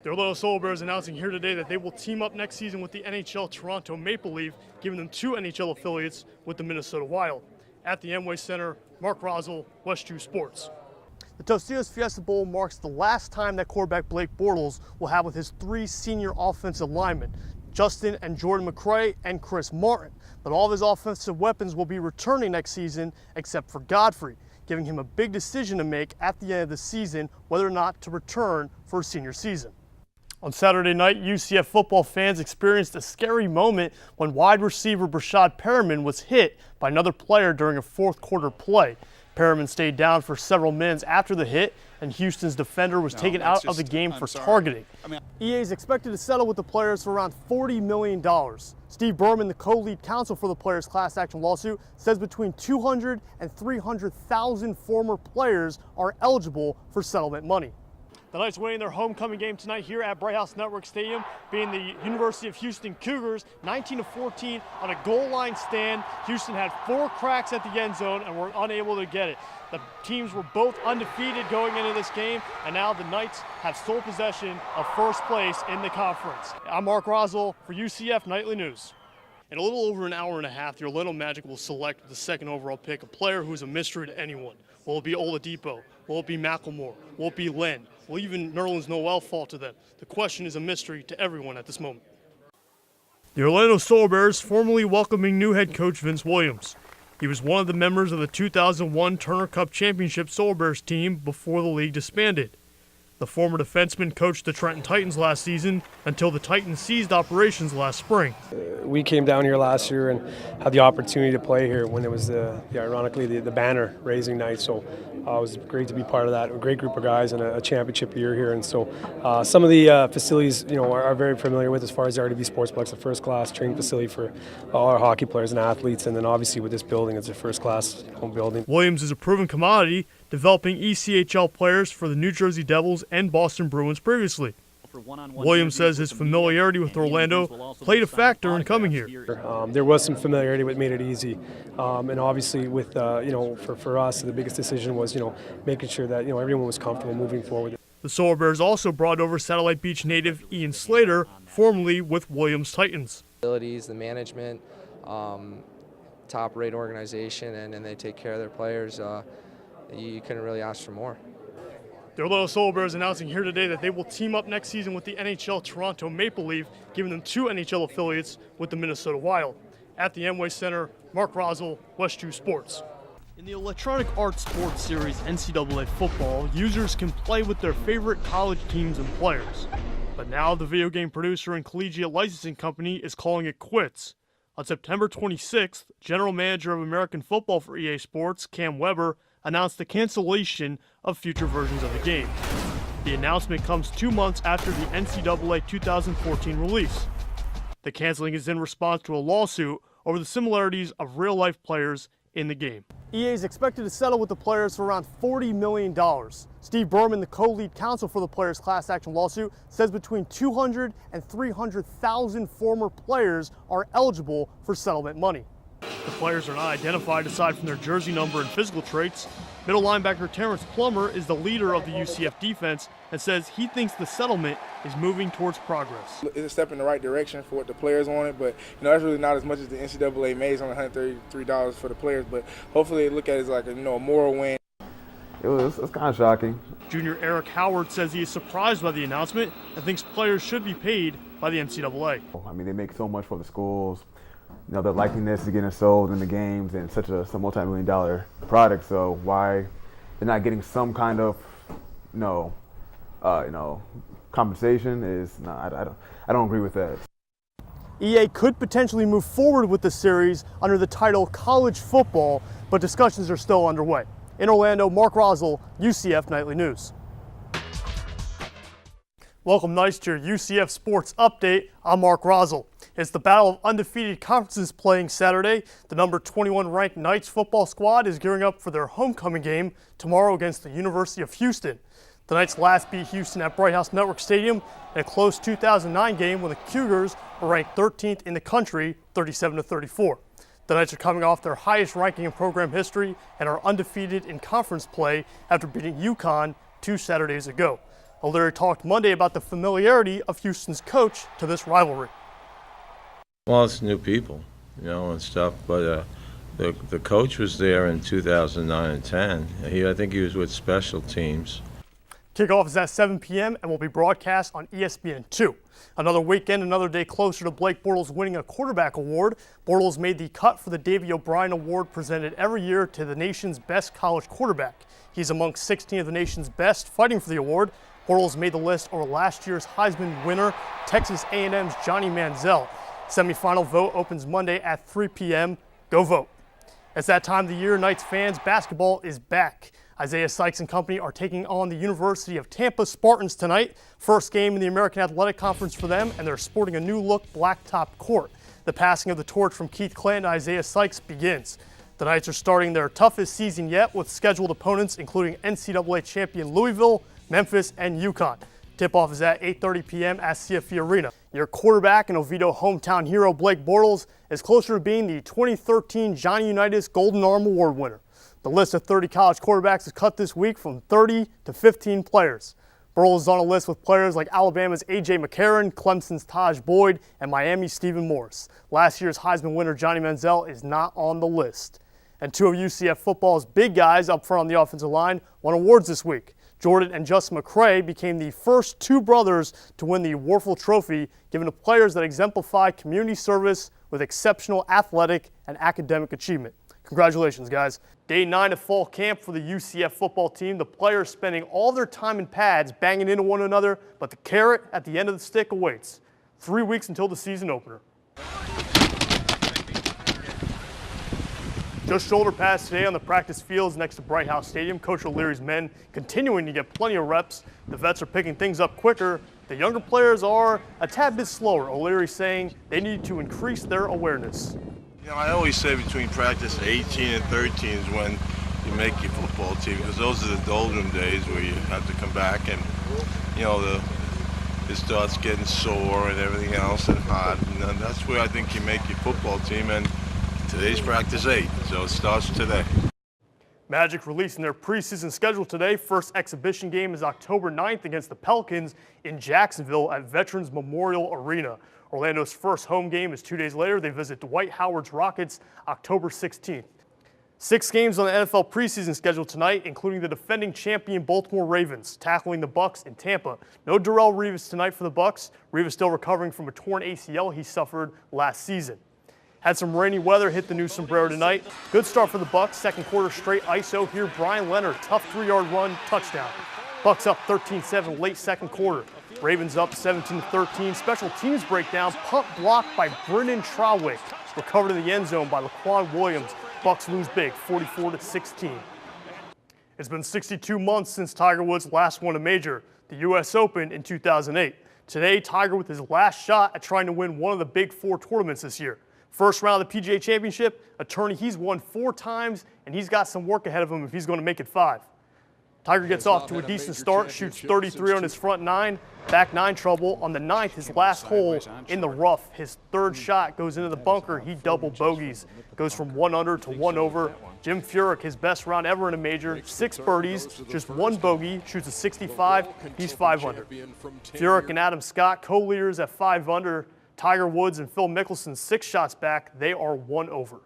The Orlando Solar Bears announcing here today that they will team up next season with the NHL Toronto Maple Leaf, giving them 2 NHL affiliates with the Minnesota Wild. At the Amway Center, Mark Roszel, West 2 Sports. The Tostitos Fiesta Bowl marks the last time that quarterback Blake Bortles will have with his 3 senior offensive linemen, Justin and Jordan McCray and Chris Martin. But all of his offensive weapons will be returning next season except for Godfrey, giving him a big decision to make at the end of the season whether or not to return for a senior season. On Saturday night, UCF football fans experienced a scary moment when wide receiver Brashad Perriman was hit by another player during a fourth quarter play. Perriman stayed down for several minutes after the hit, and Houston's defender was taken out of the game for targeting. EA is expected to settle with the players for around $40 million. Steve Berman, the co-lead counsel for the players' class action lawsuit, says between 200 and 300,000 former players are eligible for settlement money. The Knights winning their homecoming game tonight here at Bright House Network Stadium, being the University of Houston Cougars, 19-14 on a goal line stand. Houston had 4 cracks at the end zone and were unable to get it. The teams were both undefeated going into this game, and now the Knights have sole possession of first place in the conference. I'm Mark Roszel for UCF Nightly News. In a little over an hour and a half, the Orlando Magic will select with the 2nd overall pick a player who is a mystery to anyone. Will it be Oladipo? Will it be McLemore? Will it be Len? Will even Nerlens Noel fall to them? The question is a mystery to everyone at this moment. The Orlando Solar Bears formally welcoming new head coach Vince Williams. He was one of the members of the 2001 Turner Cup Championship Solar Bears team before the league disbanded. The former defenseman coached the Trenton Titans last season until the Titans ceased operations last spring. We came down here last year and had the opportunity to play here when it was ironically the banner raising night. So it was great to be part of that. A great group of guys and a championship year here. And so some of the facilities, are very familiar with as far as the RDB Sportsplex, a first-class training facility for all our hockey players and athletes. And then obviously with this building, it's a first-class home building. Williams is a proven commodity, developing ECHL players for the New Jersey Devils and Boston Bruins previously. Williams says his familiarity with Orlando played a factor in coming here. There was some familiarity that made it easy, and obviously with for us the biggest decision was making sure that everyone was comfortable moving forward. The Solar Bears also brought over Satellite Beach native Ian Slater, formerly with Williams Titans. The management, top-rate organization, and they take care of their players. You couldn't really ask for more. The Orlando Solar Bears announcing here today that they will team up next season with the NHL Toronto Maple Leaf, giving them 2 NHL affiliates with the Minnesota Wild. At the Amway Center, Mark Roszel, West 2 Sports. In the Electronic Arts Sports Series NCAA football, users can play with their favorite college teams and players. But now the video game producer and collegiate licensing company is calling it quits. On September 26th, General Manager of American Football for EA Sports, Cam Weber, announced the cancellation of future versions of the game. The announcement comes 2 months after the NCAA 2014 release. The canceling is in response to a lawsuit over the similarities of real-life players in the game. EA is expected to settle with the players for around $40 million. Steve Berman, the co-lead counsel for the players' class action lawsuit, says between 200 and 300,000 former players are eligible for settlement money. The players are not identified aside from their jersey number and physical traits. Middle linebacker Terrence Plummer is the leader of the UCF defense and says he thinks the settlement is moving towards progress. It's a step in the right direction for what the players wanted, but that's really not as much as the NCAA made. It's only $133 for the players, but hopefully they look at it as like a moral win. It's kind of shocking. Junior Eric Howard says he is surprised by the announcement and thinks players should be paid by the NCAA. I mean, they make so much for the schools. The likeliness is getting sold in the games and such a multi-million-dollar product. So why they're not getting some kind of, compensation is I don't agree with that. EA could potentially move forward with the series under the title College Football, but discussions are still underway. In Orlando, Mark Roszel, UCF Nightly News. Welcome, Knights, to your UCF Sports Update. I'm Mark Roszel. It's the battle of undefeated conferences playing Saturday. The number 21 ranked Knights football squad is gearing up for their homecoming game tomorrow against the University of Houston. The Knights last beat Houston at Bright House Network Stadium in a close 2009 game when the Cougars were ranked 13th in the country, 37-34. The Knights are coming off their highest ranking in program history and are undefeated in conference play after beating UConn 2 Saturdays ago. O'Leary talked Monday about the familiarity of Houston's coach to this rivalry. Well, it's new people, and stuff, but the coach was there in 2009 and 10. I think he was with special teams. Kickoff is at 7 p.m. and will be broadcast on ESPN2. Another weekend, another day closer to Blake Bortles winning a quarterback award. Bortles made the cut for the Davey O'Brien Award presented every year to the nation's best college quarterback. He's among 16 of the nation's best fighting for the award. Bortles made the list over last year's Heisman winner, Texas A&M's Johnny Manziel. Semifinal vote opens Monday at 3 p.m. Go vote. It's that time of the year, Knights fans, basketball is back. Isaiah Sykes and company are taking on the University of Tampa Spartans tonight. First game in the American Athletic Conference for them, and they're sporting a new look blacktop court. The passing of the torch from Keith Clanton to Isaiah Sykes begins. The Knights are starting their toughest season yet with scheduled opponents including NCAA champion Louisville, Memphis, and UConn. Tip-off is at 8:30 p.m. at CFE Arena. Your quarterback and Oviedo hometown hero Blake Bortles is closer to being the 2013 Johnny Unitas Golden Arm Award winner. The list of 30 college quarterbacks is cut this week from 30 to 15 players. Bortles is on a list with players like Alabama's A.J. McCarron, Clemson's Taj Boyd, and Miami's Stephen Morris. Last year's Heisman winner Johnny Manziel is not on the list. And two of UCF football's big guys up front on the offensive line won awards this week. Jordan and Justin McCray became the first two brothers to win the Warfel Trophy, given to players that exemplify community service with exceptional athletic and academic achievement. Congratulations, guys. Day 9 of fall camp for the UCF football team. The players spending all their time in pads banging into one another, but the carrot at the end of the stick awaits. 3 weeks until the season opener. Just shoulder pads today on the practice fields next to Bright House Stadium. Coach O'Leary's men continuing to get plenty of reps. The vets are picking things up quicker. The younger players are a tad bit slower. O'Leary saying they need to increase their awareness. I always say between practice 18 and 13 is when you make your football team, because those are the doldrum days where you have to come back and, it starts getting sore and everything else and hot. And that's where I think you make your football team. And today's practice 8, so it starts today. Magic releasing their preseason schedule today. First exhibition game is October 9th against the Pelicans in Jacksonville at Veterans Memorial Arena. Orlando's first home game is 2 days later. They visit Dwight Howard's Rockets October 16th. 6 games on the NFL preseason schedule tonight, including the defending champion Baltimore Ravens, tackling the Bucks in Tampa. No Darrelle Revis tonight for the Bucks. Revis still recovering from a torn ACL he suffered last season. Had some rainy weather hit the new sombrero tonight. Good start for the Bucks. Second quarter straight ISO here. Brian Leonard, tough 3-yard run, touchdown. Bucks up 13-7 late second quarter. Ravens up 17-13. Special teams breakdown. Punt blocked by Brennan Trawick. Recovered in the end zone by Laquan Williams. Bucks lose big, 44-16. It's been 62 months since Tiger Woods last won a major, the U.S. Open in 2008. Today, Tiger with his last shot at trying to win one of the big 4 tournaments this year. First round of the PGA Championship, a tourney he's won 4 times, and he's got some work ahead of him if he's going to make it 5. Tiger gets off to a decent start, shoots 33 on his front 9, back 9 trouble. On the 9th, his last hole in the rough. His third shot goes into the bunker. He double bogeys, goes from 1 under to 1 over. Jim Furyk, his best round ever in a major, 6 birdies, just 1 bogey, shoots a 65. He's 5 under. Furyk and Adam Scott, co-leaders at 5 under. Tiger Woods and Phil Mickelson 6 shots back. They are 1 over.